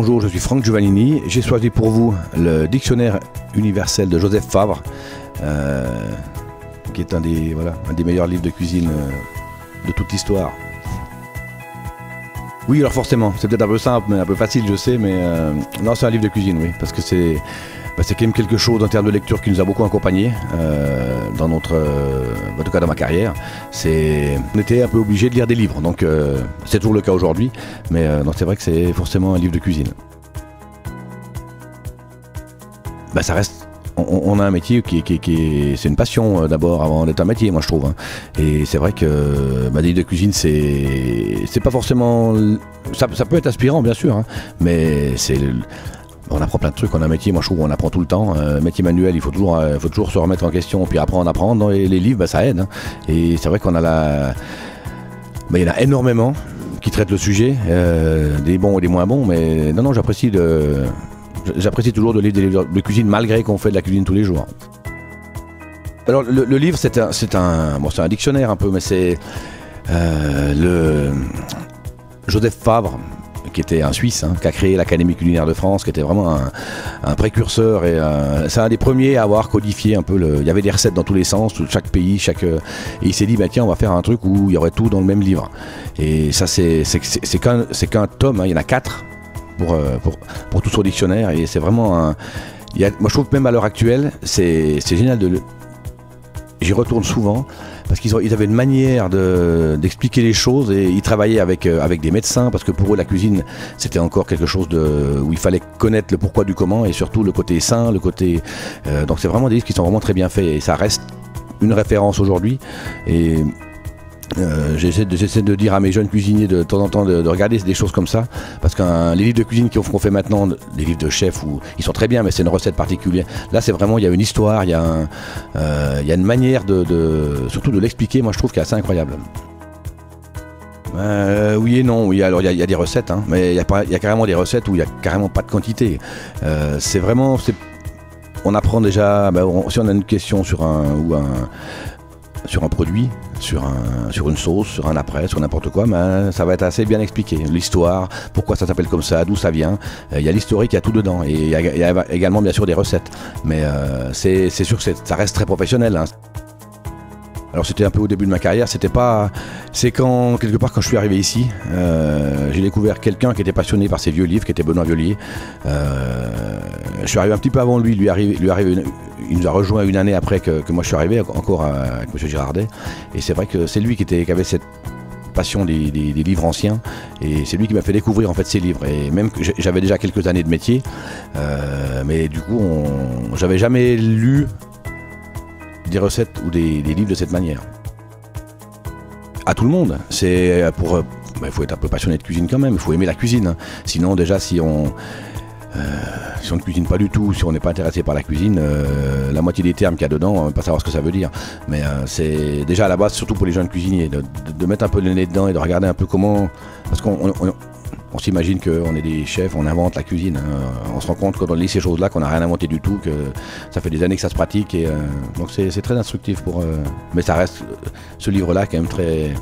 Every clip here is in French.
Bonjour, je suis Franck Giovannini. J'ai choisi pour vous le dictionnaire universel de Joseph Fabre, qui est un des meilleurs livres de cuisine de toute l'histoire. Oui, alors forcément, c'est peut-être un peu simple, mais un peu facile, je sais, mais non, c'est un livre de cuisine, oui, parce que c'est quand même quelque chose en termes de lecture qui nous a beaucoup accompagnés dans notre, en tout cas dans ma carrière. On était un peu obligé de lire des livres, donc c'est toujours le cas aujourd'hui, mais c'est vrai que c'est forcément un livre de cuisine. Ça reste, on a un métier c'est une passion d'abord avant d'être un métier, moi je trouve. Hein. Et c'est vrai que des livres de cuisine, c'est pas forcément, ça peut être inspirant bien sûr, hein, mais on apprend plein de trucs en un métier, moi je trouve qu'on apprend tout le temps. Métier manuel, il faut toujours se remettre en question, puis apprendre. Et les livres, ça aide. Hein. Et c'est vrai qu'on a il y en a énormément qui traitent le sujet, des bons et des moins bons, mais non, j'apprécie toujours de lire des livres de cuisine malgré qu'on fait de la cuisine tous les jours. Alors le livre, c'est un dictionnaire un peu, mais c'est Joseph Fabre, qui était un Suisse, hein, qui a créé l'Académie culinaire de France, qui était vraiment un précurseur, et c'est un des premiers à avoir codifié un peu il y avait des recettes dans tous les sens, chaque pays, et il s'est dit tiens, on va faire un truc où il y aurait tout dans le même livre. Et ça c'est qu'un tome, hein, il y en a 4 pour tout son dictionnaire, et c'est vraiment moi je trouve que même à l'heure actuelle c'est génial j'y retourne souvent parce qu'ils avaient une manière d'expliquer les choses, et ils travaillaient avec des médecins, parce que pour eux la cuisine c'était encore quelque chose où il fallait connaître le pourquoi du comment, et surtout le côté sain, donc c'est vraiment des livres qui sont vraiment très bien faits, et ça reste une référence aujourd'hui. Et j'essaie de dire à mes jeunes cuisiniers de temps en temps de regarder des choses comme ça, parce que les livres de cuisine qu'on fait maintenant, des livres de chefs, ils sont très bien, mais c'est une recette particulière. Là c'est vraiment, il y a une histoire, il y a une manière surtout de l'expliquer, moi je trouve, qui est assez incroyable. Oui et non, oui, alors il y a des recettes, hein, mais il y a carrément des recettes où il n'y a carrément pas de quantité. On apprend déjà, si on a une question sur un produit, sur une sauce, sur un après, sur n'importe quoi, ça va être assez bien expliqué. L'histoire, pourquoi ça s'appelle comme ça, d'où ça vient. Il y a l'historique, il y a tout dedans. Et il y a également bien sûr des recettes. Mais c'est sûr que ça reste très professionnel. Hein. Alors c'était un peu au début de ma carrière, c'est quelque part quand je suis arrivé ici, j'ai découvert quelqu'un qui était passionné par ces vieux livres, qui était Benoît Violier. Je suis arrivé un petit peu avant lui, il nous a rejoint une année après que moi je suis arrivé, encore avec M. Girardet, et c'est vrai que c'est lui qui avait cette passion des livres anciens, et c'est lui qui m'a fait découvrir en fait ces livres. Et même que j'avais déjà quelques années de métier, mais du coup j'avais jamais lu des recettes ou des livres de cette manière. À tout le monde, il faut être un peu passionné de cuisine quand même, il faut aimer la cuisine. Hein. Sinon déjà si on ne cuisine pas du tout, si on n'est pas intéressé par la cuisine, la moitié des termes qu'il y a dedans, on ne va pas savoir ce que ça veut dire. Mais c'est déjà à la base, surtout pour les jeunes cuisiniers, de mettre un peu le nez dedans et de regarder un peu comment... Parce qu'on s'imagine qu'on est des chefs, on invente la cuisine. Hein. On se rend compte quand on lit ces choses-là qu'on n'a rien inventé du tout, que ça fait des années que ça se pratique. Et, donc c'est très instructif mais ça reste, ce livre-là, quand même très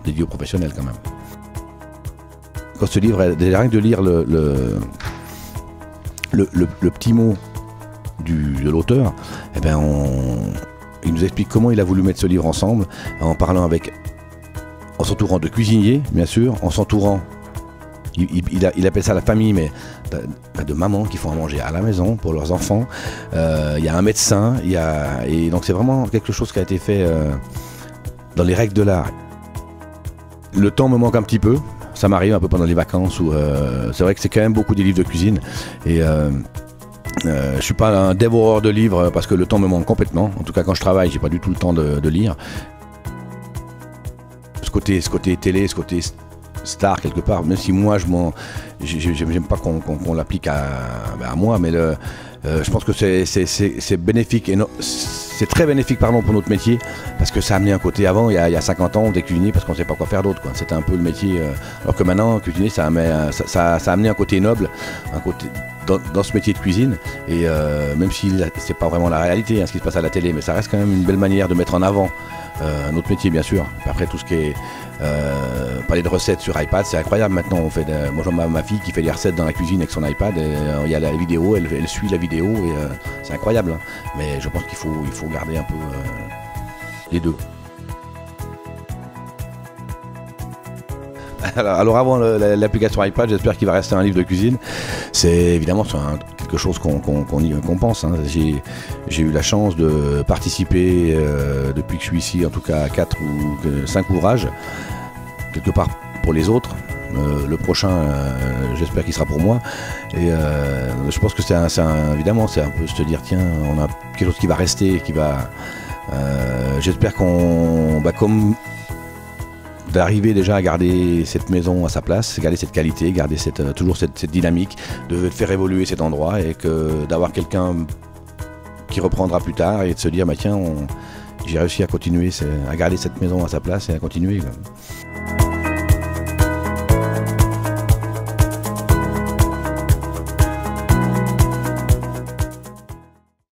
dédié aux professionnels quand même. Quand ce livre, déjà rien que de lire le petit mot de l'auteur, il nous explique comment il a voulu mettre ce livre ensemble, en s'entourant de cuisiniers, bien sûr, en s'entourant, il appelle ça la famille, mais de mamans qui font à manger à la maison pour leurs enfants. Il y a un médecin, et donc c'est vraiment quelque chose qui a été fait dans les règles de l'art. Le temps me manque un petit peu. Ça m'arrive un peu pendant les vacances où c'est vrai que c'est quand même beaucoup des livres de cuisine, et je suis pas un dévoreur de livres parce que le temps me manque complètement. En tout cas quand je travaille, j'ai pas du tout le temps de lire. Ce côté télé, ce côté star quelque part, même si moi j'aime pas qu'on l'applique à moi, mais je pense que c'est bénéfique, c'est très bénéfique pour notre métier, parce que ça a amené un côté. Avant, il y a 50 ans, on était cuisinier parce qu'on ne savait pas quoi faire d'autre. C'était un peu le métier, alors que maintenant, cuisiner, ça a amené un côté noble, un côté dans ce métier de cuisine, et même si c'est pas vraiment la réalité, hein, ce qui se passe à la télé, mais ça reste quand même une belle manière de mettre en avant notre métier, bien sûr. Après, tout ce qui est parler de recettes sur iPad, c'est incroyable maintenant. Moi, ma fille qui fait des recettes dans la cuisine avec son iPad, il y a la vidéo, elle suit la vidéo et c'est incroyable. Hein. Mais je pense qu'il faut garder un peu les deux. Alors avant l'application iPad, j'espère qu'il va rester un livre de cuisine. C'est évidemment quelque chose qu'on pense. Hein. J'ai eu la chance de participer depuis que je suis ici, en tout cas à 4 ou 5 ouvrages, quelque part pour les autres. Le prochain, j'espère qu'il sera pour moi. Et je pense que évidemment, c'est un peu se dire, tiens, on a quelque chose qui va rester, qui va. J'espère comme d'arriver déjà à garder cette maison à sa place, garder cette qualité, garder toujours cette dynamique, de faire évoluer cet endroit et d'avoir quelqu'un qui reprendra plus tard et de se dire, tiens, j'ai réussi à continuer, à garder cette maison à sa place et à continuer.